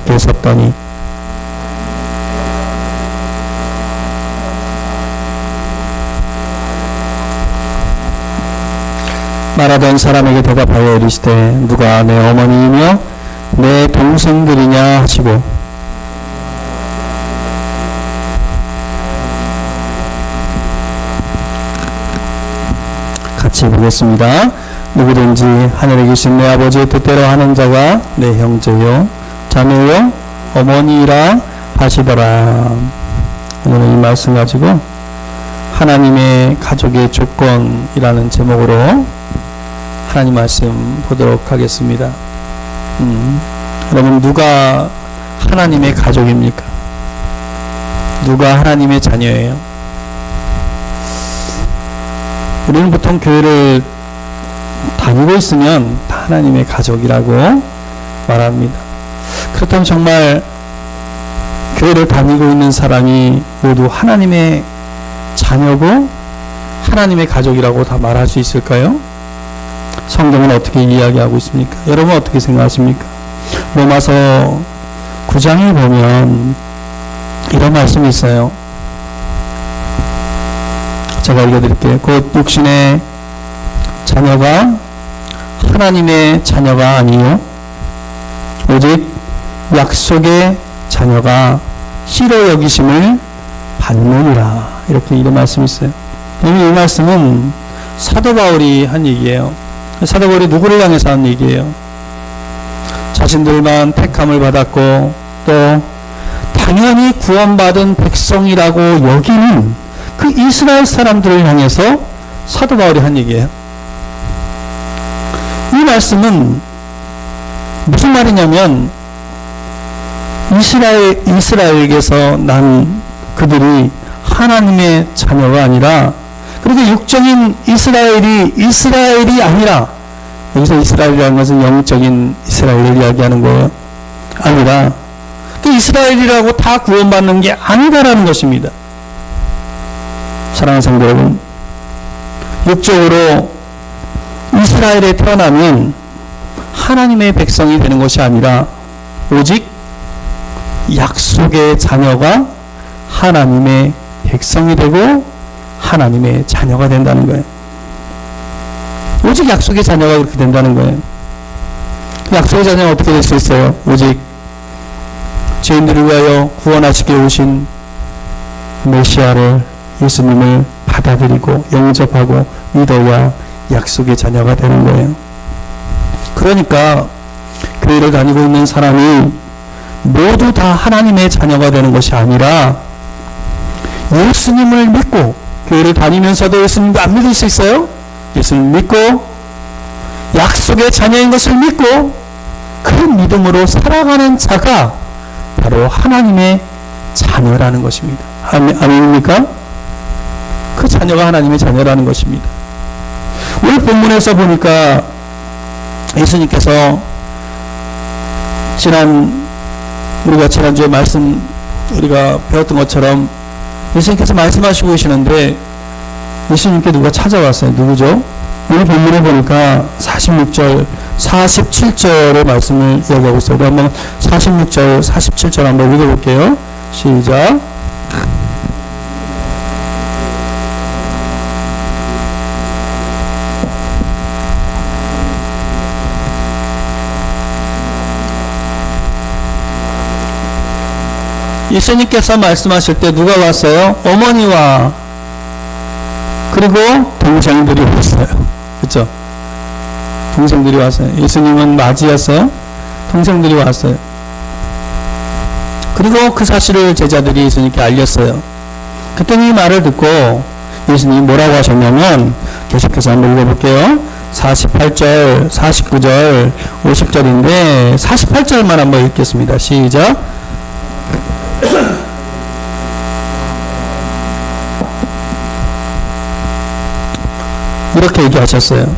밖에 섰더니 말하던 사람에게 대답하여 이르시되 누가 내 어머니이며 내 동생들이냐 하시고 같이 보겠습니다. 누구든지 하늘에 계신 내 아버지의 뜻대로 하는 자가 내 형제요 자매요 어머니라 하시더라. 오늘은 이 말씀 가지고 하나님의 가족의 조건이라는 제목으로 하나님 말씀 보도록 하겠습니다. 여러분, 누가 하나님의 가족입니까? 누가 하나님의 자녀예요? 우리는 보통 교회를 다니고 있으면 다 하나님의 가족이라고 말합니다. 그렇다면 정말 교회를 다니고 있는 사람이 모두 하나님의 자녀고 하나님의 가족이라고 다 말할 수 있을까요? 성경은 어떻게 이야기하고 있습니까? 여러분 어떻게 생각하십니까? 로마서 9장에 보면 이런 말씀이 있어요. 제가 읽어드릴게요. 곧 육신의 자녀가 하나님의 자녀가 아니요 오직 약속의 자녀가 씨로 여기심을 받느니라. 이렇게 이런 말씀이 있어요. 이 말씀은 사도 바울이 한 얘기예요. 사도 바울이 누구를 향해서 한 얘기예요? 자신들만 택함을 받았고 또 당연히 구원받은 백성이라고 여기는 그 이스라엘 사람들을 향해서 사도 바울이 한 얘기예요. 이 말씀은 무슨 말이냐면 이스라엘에게서 난 그들이 하나님의 자녀가 아니라 그리고 육적인 이스라엘이 아니라 여기서 이스라엘이라는 것은 영적인 이스라엘을 이야기하는 거 아니라 그 이스라엘이라고 다 구원받는 게 아니다라는 것입니다. 사랑하는 성도 여러분, 육적으로 이스라엘에 태어나면 하나님의 백성이 되는 것이 아니라 오직 약속의 자녀가 하나님의 백성이 되고 하나님의 자녀가 된다는 거예요. 오직 약속의 자녀가 그렇게 된다는 거예요. 약속의 자녀가 어떻게 될 수 있어요? 오직 죄인들을 위하여 구원하시게 오신 메시아를 예수님을 받아들이고 영접하고 믿어야 약속의 자녀가 되는 거예요. 그러니까 교회를 다니고 있는 사람이 모두 다 하나님의 자녀가 되는 것이 아니라 예수님을 믿고 교회를 다니면서도 예수님도 안 믿을 수 있어요? 예수님을 믿고 약속의 자녀인 것을 믿고 그 믿음으로 살아가는 자가 바로 하나님의 자녀라는 것입니다. 아멘입니까? 그 자녀가 하나님의 자녀라는 것입니다. 오늘 본문에서 보니까 예수님께서 우리가 지난주에 우리가 배웠던 것처럼 예수님께서 말씀하시고 계시는데 예수님께 누가 찾아왔어요. 누구죠? 오늘 본문에 보니까 46절, 47절의 말씀을 이야기하고 있어요. 우리 한번 46절, 47절 한번 읽어볼게요. 시작. 예수님께서 말씀하실 때 누가 왔어요? 어머니와 그리고 동생들이 왔어요. 그렇죠? 동생들이 왔어요. 예수님은 맞이였어요. 동생들이 왔어요. 그리고 그 사실을 제자들이 예수님께 알렸어요. 그때 이 말을 듣고 예수님이 뭐라고 하셨냐면 계속해서 한번 읽어볼게요. 48절, 49절, 50절인데 48절만 한번 읽겠습니다. 시작. 이렇게 얘기하셨어요.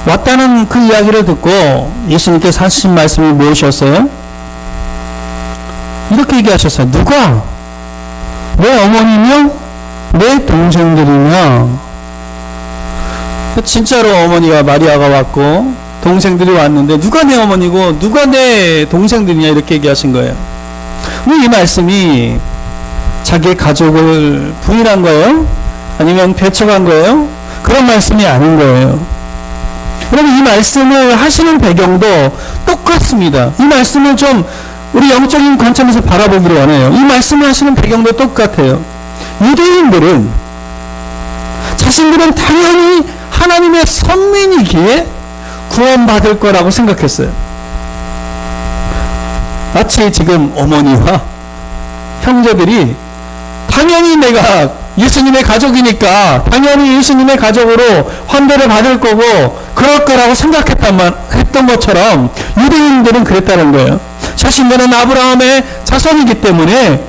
왔다는 그 이야기를 듣고 예수님께서 하신 말씀이 무엇이었어요? 이렇게 얘기하셨어요. 누가 내 어머니며 내 동생들이며 진짜로 어머니가 마리아가 왔고 동생들이 왔는데 누가 내 어머니고 누가 내 동생들이냐 이렇게 얘기하신 거예요. 왜 이 말씀이 자기의 가족을 부인한 거예요? 아니면 배척한 거예요? 그런 말씀이 아닌 거예요. 여러분, 이 말씀을 하시는 배경도 똑같습니다. 이 말씀을 좀 우리 영적인 관점에서 바라보기를 원해요. 이 말씀을 하시는 배경도 똑같아요. 유대인들은 자신들은 당연히 하나님의 선민이기에 구원받을 거라고 생각했어요. 마치 지금 어머니와 형제들이 당연히 내가 예수님의 가족이니까 당연히 예수님의 가족으로 환대를 받을 거고 그럴 거라고 했던 것처럼 유대인들은 그랬다는 거예요. 자신들은 아브라함의 자손이기 때문에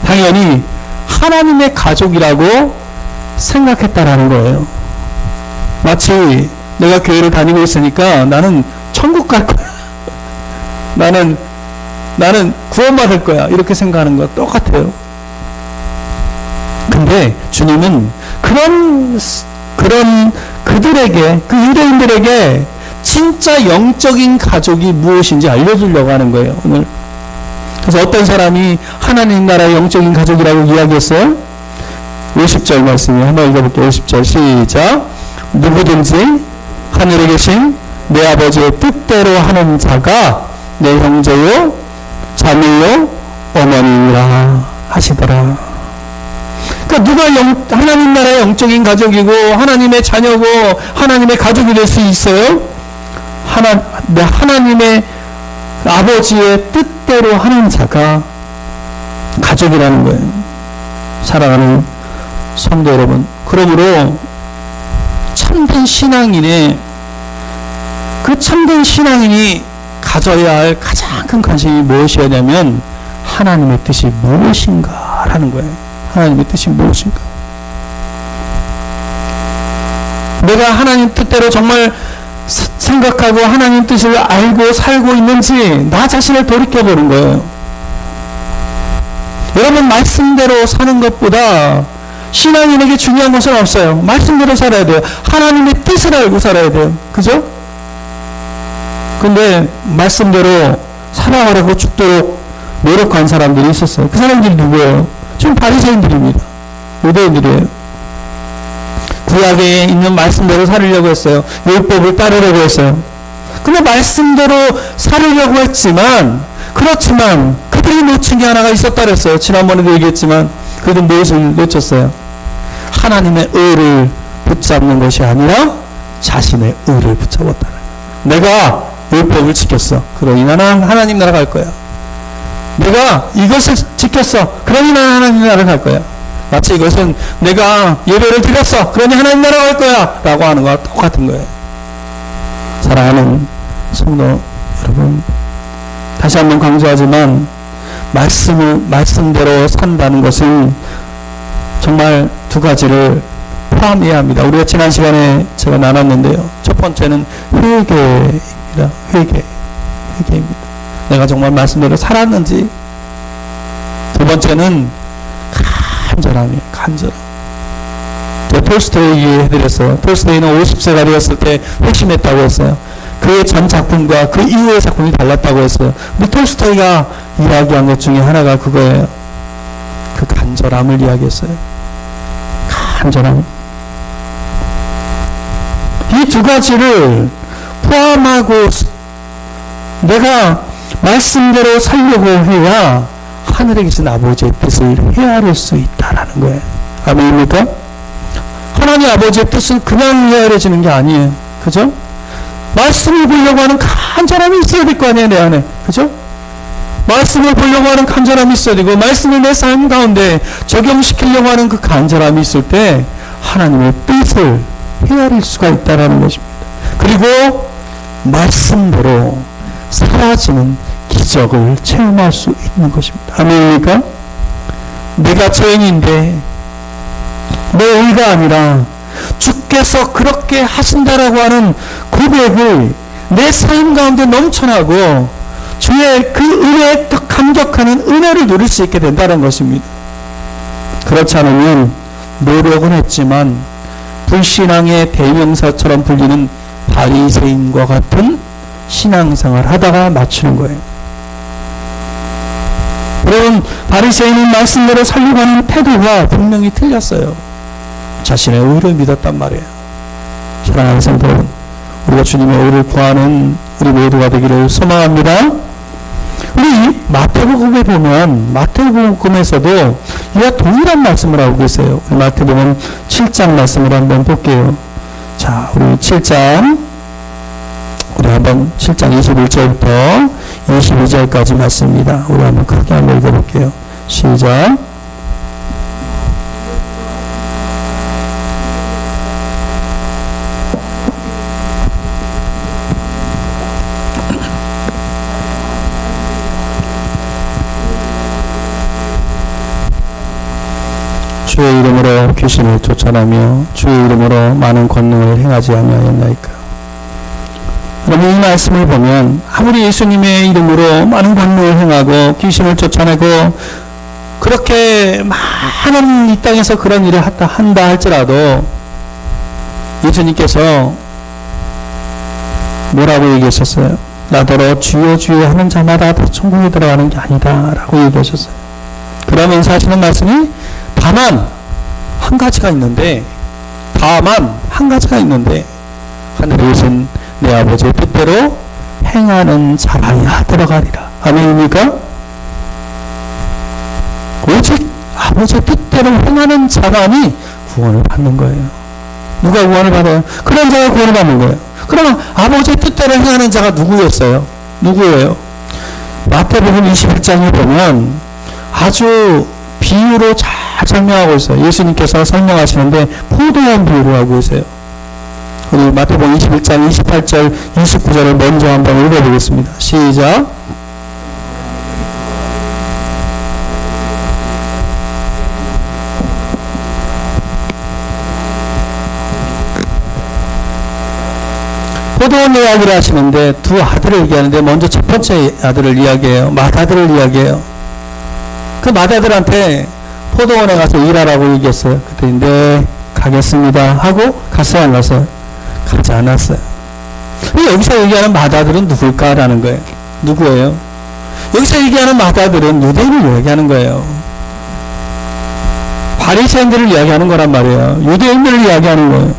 당연히 하나님의 가족이라고 생각했다라는 거예요. 마치 내가 교회를 다니고 있으니까 나는 천국 갈 거야. 나는 구원받을 거야. 이렇게 생각하는 거 똑같아요. 근데 주님은 그들에게, 그 유대인들에게 진짜 영적인 가족이 무엇인지 알려주려고 하는 거예요, 오늘. 그래서 어떤 사람이 하나님 나라의 영적인 가족이라고 이야기했어요? 50절 말씀이 한번 읽어볼게요. 50절 시작. 누구든지 하늘에 계신 내 아버지의 뜻대로 하는 자가 내 형제요 자매요 어머니라 하시더라. 그러니까 누가 하나님 나라의 영적인 가족이고 하나님의 자녀고 하나님의 가족이 될 수 있어요? 하나님의 아버지의 뜻대로 하는 자가 가족이라는 거예요. 사랑하는 성도 여러분, 그러므로 참된 신앙인의 그 참된 신앙인이 가져야 할 가장 큰 관심이 무엇이었냐면 하나님의 뜻이 무엇인가라는 거예요. 하나님의 뜻이 무엇인가? 내가 하나님 뜻대로 정말 생각하고 하나님 뜻을 알고 살고 있는지 나 자신을 돌이켜보는 거예요. 여러분, 말씀대로 사는 것보다 신앙인에게 중요한 것은 없어요. 말씀대로 살아야 돼요. 하나님의 뜻을 알고 살아야 돼요. 그죠? 근데 말씀대로 살아가려고 죽도록 노력한 사람들이 있었어요. 그 사람들이 누구예요? 지금 바리새인들입니다. 유대인들이에요. 구약에 있는 말씀대로 살으려고 했어요. 율법을 따르려고 했어요. 근데 말씀대로 살으려고 했지만, 그렇지만 그들이 놓친 게 하나가 있었다 그랬어요. 지난번에도 얘기했지만 그들은 무엇을 놓쳤어요? 하나님의 의를 붙잡는 것이 아니라 자신의 의를 붙잡았다. 내가 율법을 지켰어. 그러니 나는 하나님 나라 갈 거야. 내가 이것을 지켰어. 그러니 나는 하나님 나라 갈 거야. 마치 이것은 내가 예배를 드렸어. 그러니 하나님 나라 갈 거야. 라고 하는 거와 똑같은 거예요. 사랑하는 성도 여러분, 다시 한번 강조하지만 말씀대로 산다는 것은 정말 두 가지를 포함해야 합니다. 우리가 지난 시간에 제가 나눴는데요. 첫 번째는 회개입니다. 회개입니다. 내가 정말 말씀대로 살았는지. 두 번째는 간절함이에요. 간절함. 제가 톨스토이 얘기해드렸어요. 톨스토이는 50세가 되었을 때 회심했다고 했어요. 그의 전 작품과 그 이후의 작품이 달랐다고 했어요. 근데 톨스토이가 이야기한 것 중에 하나가 그거예요. 그 간절함을 이야기했어요. 간절함. 이 두 가지를 포함하고 내가 말씀대로 살려고 해야 하늘에 계신 아버지의 뜻을 헤아릴 수 있다라는 거예요. 아멘입니까? 하나님 아버지의 뜻은 그냥 헤아려지는 게 아니에요. 그죠? 말씀을 보려고 하는 간절함이 있어야 될 거 아니에요, 내 안에. 그죠? 말씀을 보려고 하는 간절함이 있어야 되고, 말씀을 내 삶 가운데 적용시키려고 하는 그 간절함이 있을 때 하나님의 뜻을 헤아릴 수가 있다는 것입니다. 그리고 말씀대로 사라지는 기적을 체험할 수 있는 것입니다. 아멘입니까? 내가 죄인인데 내 의가 아니라 주께서 그렇게 하신다라고 하는 고백을 내 삶 가운데 넘쳐나고 주의 그 은혜에 더 감격하는 은혜를 누릴 수 있게 된다는 것입니다. 그렇지 않으면 노력은 했지만 불신앙의 대명사처럼 불리는 바리새인과 같은 신앙생활 하다가 맞추는 거예요. 여러분, 바리새인은 말씀대로 살려고 하는 태도가 분명히 틀렸어요. 자신의 의를 믿었단 말이에요. 사랑하는 성도 여러분, 우리가 주님의 의를 구하는 우리 모두가 되기를 소망합니다. 우리 마태복음에 보면 마태복음에서도 이와 동일한 말씀을 하고 계세요. 우리 마태복음 7장 말씀을 한번 볼게요. 자, 우리 7장 우리 한번 7장 21절부터 22절까지 말씀입니다. 우리 한번 크게 한번 읽어볼게요. 시작. 주의 이름으로 귀신을 쫓아내며 주의 이름으로 많은 권능을 행하지 아니하였나이까. 여러분, 이 말씀을 보면 아무리 예수님의 이름으로 많은 권능을 행하고 귀신을 쫓아내고 그렇게 많은 이 땅에서 그런 일을 한다 할지라도 예수님께서 뭐라고 얘기하셨어요? 나더러 주여 주여 하는 자마다 다 천국에 들어가는 게 아니다 라고 얘기하셨어요. 그러면서 하시는 말씀이 다만 한 가지가 있는데 하늘에 계신 내 아버지의 뜻대로 행하는 자라야 들어가리라. 아멘입니까? 오직 아버지의 뜻대로 행하는 자만이 구원을 받는 거예요. 누가 구원을 받아요? 그런 자가 구원을 받는 거예요. 그러면 아버지의 뜻대로 행하는 자가 누구예요? 마태복음 21장에 보면 아주 비유로 잘 설명하고 있어요. 예수님께서 설명하시는데 포도원 비유를 하고 있어요. 우리 마태복음 21장 28절 29절을 먼저 한번 읽어보겠습니다. 시작. 포도원 이야기를 하시는데 두 아들을 얘기하는데 먼저 첫 번째 아들을 이야기해요. 맏아들을 이야기해요. 그 맏아들한테 포도원에 가서 일하라고 얘기했어요. 그때 네 가겠습니다 하고 갔어요, 안 갔어요? 가지 않았어요. 여기서 얘기하는 맏아들은 누굴까라는 거예요. 누구예요? 여기서 얘기하는 맏아들은 유대인을 얘기하는 거예요. 바리새인들을 이야기하는 거란 말이에요. 유대인들을 이야기하는 거예요.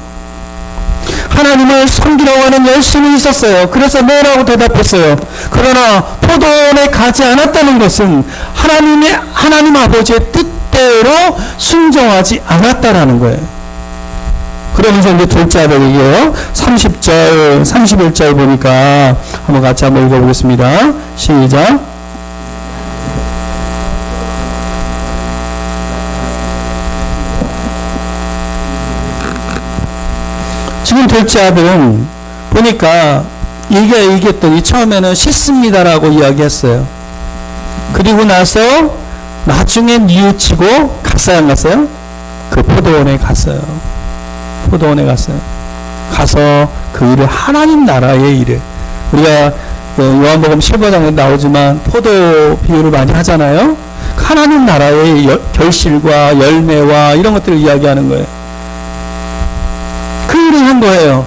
하나님을 섬기려고 하는 열심이 있었어요. 그래서 뭐라고 대답했어요. 그러나 포도원에 가지 않았다는 것은 하나님 아버지의 뜻대로 순종하지 않았다라는 거예요. 그러면서 이제 둘째 아들 얘기해요. 30절, 31절 보니까 한번 같이 한번 읽어보겠습니다. 시작. 지금 둘째 아들은 보니까 얘기했더니 처음에는 씻습니다라고 이야기했어요. 그리고 나서 나중에 뉘우치고 갔어요, 안 갔어요? 그 포도원에 갔어요. 가서 그 일을 하나님 나라의 일을 우리가 요한복음 15장에 나오지만 포도 비유를 많이 하잖아요. 하나님 나라의 결실과 열매와 이런 것들을 이야기하는 거예요. 그 일을 한 거예요.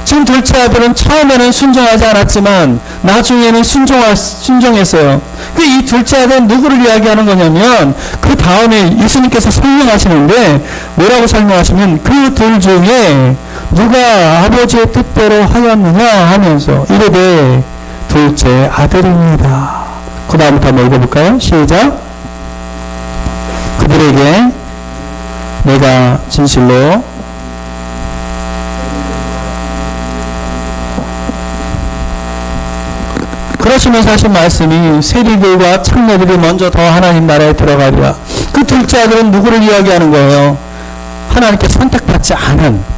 지금 둘째 아들은 처음에는 순종하지 않았지만 나중에는 순종했어요. 이 둘째 아들은 누구를 이야기하는 거냐면 그 다음에 예수님께서 설명하시는데 뭐라고 설명하시면 그 둘 중에 누가 아버지의 뜻대로 하였느냐 하면서 이르되 둘째 아들입니다. 그 다음부터 한번 읽어볼까요? 시작. 그들에게 내가 진실로 그러시면서 하신 말씀이 세리들과 창녀들이 먼저 더 하나님 나라에 들어가리라. 그 둘째 아들은 누구를 이야기하는 거예요? 하나님께 선택받지 않은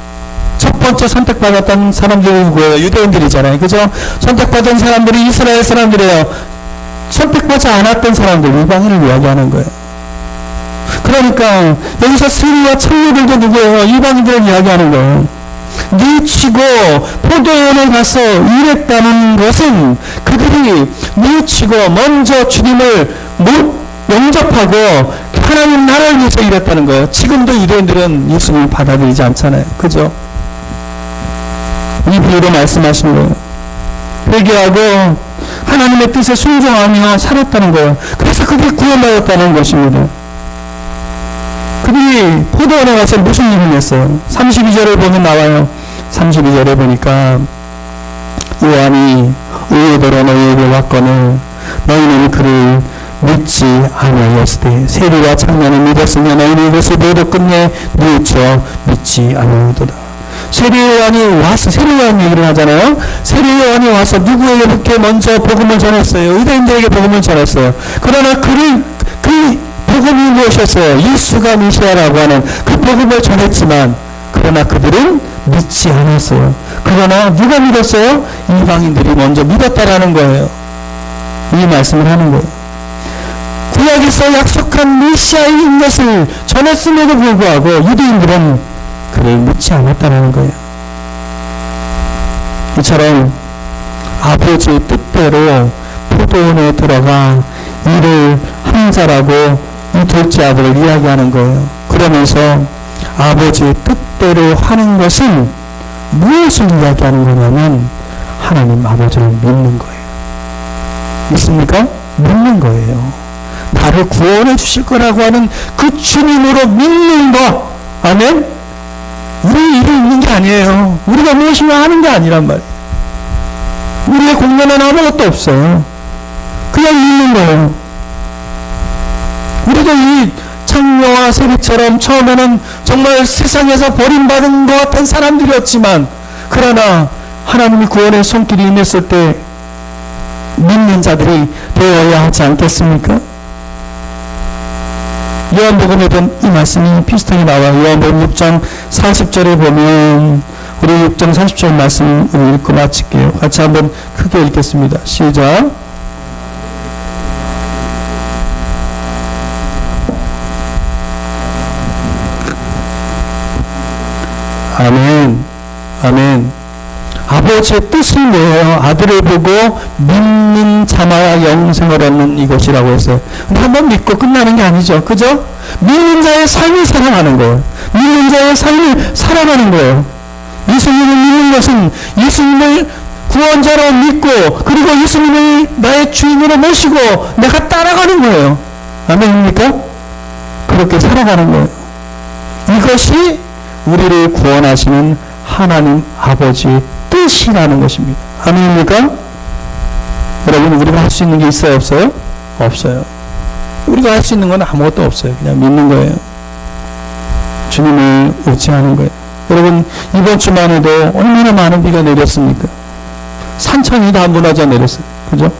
첫 번째 선택받았던 사람들이 누구예요? 유대인들이잖아요. 그죠? 선택받은 사람들이 이스라엘 사람들이에요. 선택받지 않았던 사람들, 이방인을 이야기하는 거예요. 그러니까 여기서 세리와 창녀들도 누구예요? 이방인들을 이야기하는 거예요. 뉘우치고 포도원에 가서 일했다는 것은 그들이 뉘우치고 먼저 주님을 영접하고 하나님 나라를 위해서 일했다는 거예요. 지금도 유대인들은 예수님을 받아들이지 않잖아요. 그죠? 이 비유로 말씀하신 거예요. 회개하고 하나님의 뜻에 순종하며 살았다는 거예요. 그래서 그게 구원받았다는 것입니다. 그들이 포도원에 가서 무슨 일을 했어요? 32절을 보면 나와요. 32절에 보니까 요한이 의도로 너희에게 왔거늘 너희는 그를 믿지 아니하였으되 세리와 청년을 믿었으며 너희는 이것을 모두 끝내 뉘우쳐 믿지 아니하도다. 세리요한이 와서, 세리요한 얘기를 하잖아요. 세리요한이 와서 누구에게 먼저 복음을 전했어요? 유대인들에게 복음을 전했어요. 그러나 그 복음이 무엇이었어요? 예수가 메시아라고 하는 그 복음을 전했지만 그러나 그들은 믿지 않았어요. 그러나 누가 믿었어요? 이방인들이 먼저 믿었다라는 거예요. 이 말씀을 하는 거예요. 구약에서 약속한 메시아인 것을 전했음에도 불구하고 유대인들은 그를 믿지 않았다는 거예요. 이처럼 아버지의 뜻대로 포도원에 들어가 일을 한 자라고 이 둘째 아들을 이야기하는 거예요. 그러면서 아버지의 뜻대로 하는 것은 무엇을 이야기하는 거냐면 하나님 아버지를 믿는 거예요. 믿습니까? 믿는 거예요. 나를 구원해 주실 거라고 하는 그 주님으로 믿는 것. 아멘? 우리 일을 있는 게 아니에요. 우리가 무엇인가 하는 게 아니란 말이에요. 우리의 공로는 아무것도 없어요. 그냥 믿는 거예요. 우리도 이 창녀와 세리처럼 처음에는 정말 세상에서 버림받은 것 같은 사람들이었지만 그러나 하나님이 구원의 손길이 임했을 때 믿는 자들이 되어야 하지 않겠습니까? 요한복음에도 이 말씀이 비슷하게 나와요. 요한복음 6장 40절에 보면 우리 6장 40절 말씀을 읽고 마칠게요. 같이 한번 크게 읽겠습니다. 시작. 아멘. 아멘. 아버지의 뜻이 뭐예요? 아들을 보고 믿는 자마야 영생을 얻는 이것이라고 했어요. 근데 한번 믿고 끝나는 게 아니죠. 그죠? 믿는 자의 삶을 살아가는 거예요. 믿는 자의 삶을 살아가는 거예요. 예수님을 믿는 것은 예수님을 구원자로 믿고 그리고 예수님을 나의 주인으로 모시고 내가 따라가는 거예요. 아멘입니까? 그렇게 살아가는 거예요. 이것이 우리를 구원하시는 하나님 아버지의 뜻이라는 것입니다. 아멘입니까? 여러분, 우리가 할 수 있는 게 있어요? 없어요? 없어요. 우리가 할 수 있는 건 아무것도 없어요. 그냥 믿는 거예요. 주님을 의지하는 거예요. 여러분, 이번 주만 해도 얼마나 많은 비가 내렸습니까? 산천이 다 무너져 내렸어요. 그죠?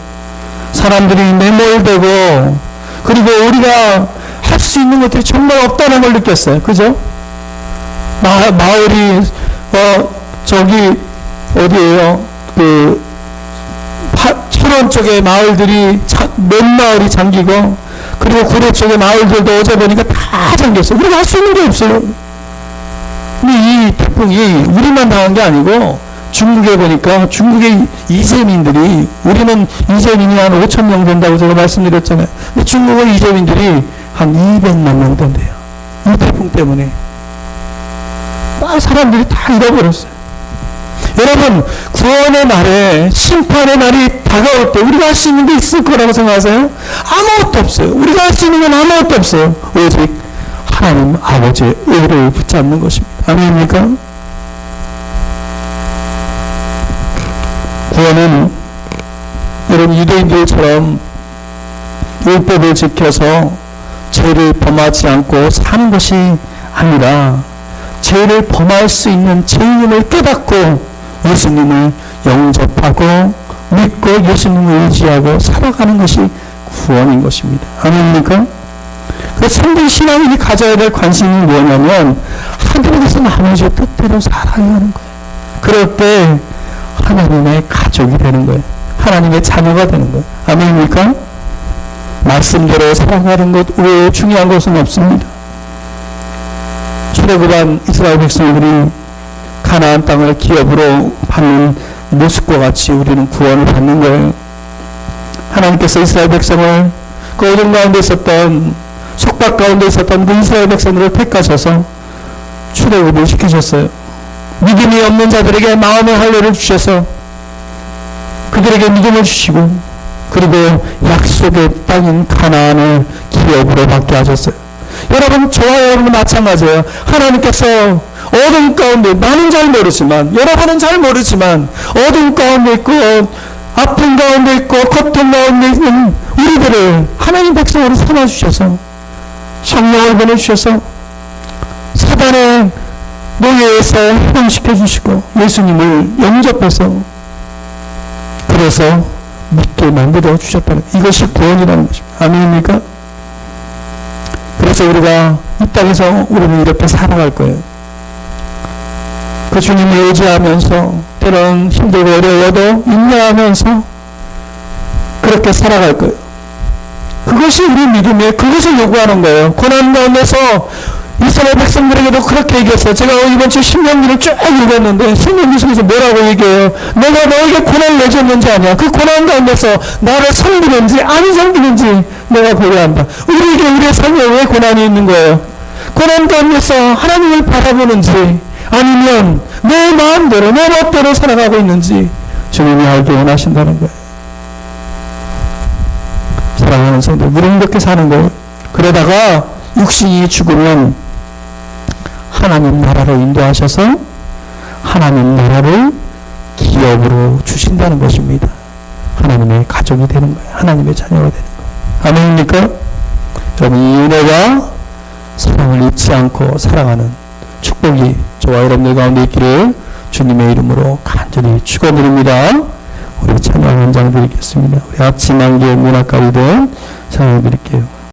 사람들이 매몰되고 그리고 우리가 할 수 있는 것들이 정말 없다는 걸 느꼈어요. 그죠? 마을이 저기 어디예요? 그 철원 쪽에 마을들이 몇 마을이 잠기고 그리고 구례 쪽에 마을들도 어제 보니까 다 잠겼어요. 우리가 할 수 있는 게 없어요. 근데 이 태풍이 우리만 당한 게 아니고 중국에 보니까 중국의 이재민들이 우리는 이재민이 한 5천 명 된다고 제가 말씀드렸잖아요. 근데 중국은 이재민들이 한 200만 명 된대요. 이 태풍 때문에. 사람들이 다 잃어버렸어요. 여러분, 구원의 날에 심판의 날이 다가올 때 우리가 할 수 있는 게 있을 거라고 생각하세요? 아무것도 없어요. 우리가 할 수 있는 건 아무것도 없어요. 오직 하나님 아버지의 의를 붙잡는 것입니다. 아멘입니까? 구원은 여러분 유대인들처럼 율법을 지켜서 죄를 범하지 않고 사는 것이 아니라 죄를 범할 수 있는 죄인임을 깨닫고 예수님을 영접하고 믿고 예수님을 의지하고 살아가는 것이 구원인 것입니다. 아멘입니까? 그 참된 신앙인이 가져야 될 관심이 뭐냐면 하늘에서 아버지의 뜻대로 살아야 하는 거예요. 그럴 때 하나님의 가족이 되는 거예요. 하나님의 자녀가 되는 거예요. 아멘입니까? 말씀대로 살아가는 것 외에 중요한 것은 없습니다. 출애굽한 이스라엘 백성들이 가나안 땅을 기업으로 받는 모습과 같이 우리는 구원을 받는 거예요. 하나님께서 이스라엘 백성을 그 어둠 가운데 있었던 속박 가운데 있었던 그 이스라엘 백성들을 택하셔서 출애굽을 시키셨어요. 믿음이 없는 자들에게 마음의 할례를 주셔서 그들에게 믿음을 주시고 그리고 약속의 땅인 가나안을 기업으로 받게 하셨어요. 여러분, 저와 여러분도 마찬가지예요. 하나님께서 어둠 가운데, 나는 잘 모르지만, 여러분은 잘 모르지만 어둠 가운데 있고 아픔 가운데 있고 고통 가운데 있는 우리들을 하나님 백성으로 삼아주셔서 성령을 보내주셔서 사단의 노예에서 해방시켜 주시고 예수님을 영접해서 그래서 믿게 만들어 주셨다는, 이것이 구원이라는 것입니다. 아멘입니까? 그래서 우리가 이 땅에서 우리는 이렇게 살아갈 거예요. 그 주님을 의지하면서 때론 힘들고 어려워도 인내하면서 그렇게 살아갈 거예요. 그것이 우리 믿음의, 그것을 요구하는 거예요. 고난 가운데서 이스라엘 백성들에게도 그렇게 얘기했어요. 제가 이번 주 신명기를 쭉 읽었는데 신명기 속에서 뭐라고 얘기해요? 내가 너에게 고난을 내줬는지 아니야. 그 고난 가운데서 나를 섬기는지 안 섬기는지 내가 고려한다. 우리에게 우리의 삶에 왜 고난이 있는 거예요? 고난 가운데서 하나님을 바라보는지 아니면 내 마음대로 내 멋대로 살아가고 있는지 주님이 알기 원하신다는 거예요. 사랑하는 성도, 우리는 이렇게 사는 거예요. 그러다가 육신이 죽으면 하나님 나라로 인도하셔서 하나님 나라를 기업으로 주신다는 것입니다. 하나님의 가족이 되는 거예요. 하나님의 자녀가 되는 거예요. 아멘입니까? 여러분, 이 은혜와 사랑을 잊지 않고 살아가는 축복이 저와 여러분들 가운데 있기를 주님의 이름으로 간절히 축원드립니다. 우리 찬양 한 장 드리겠습니다. 우리 아침 안개 문학가리들 찬양 드릴게요.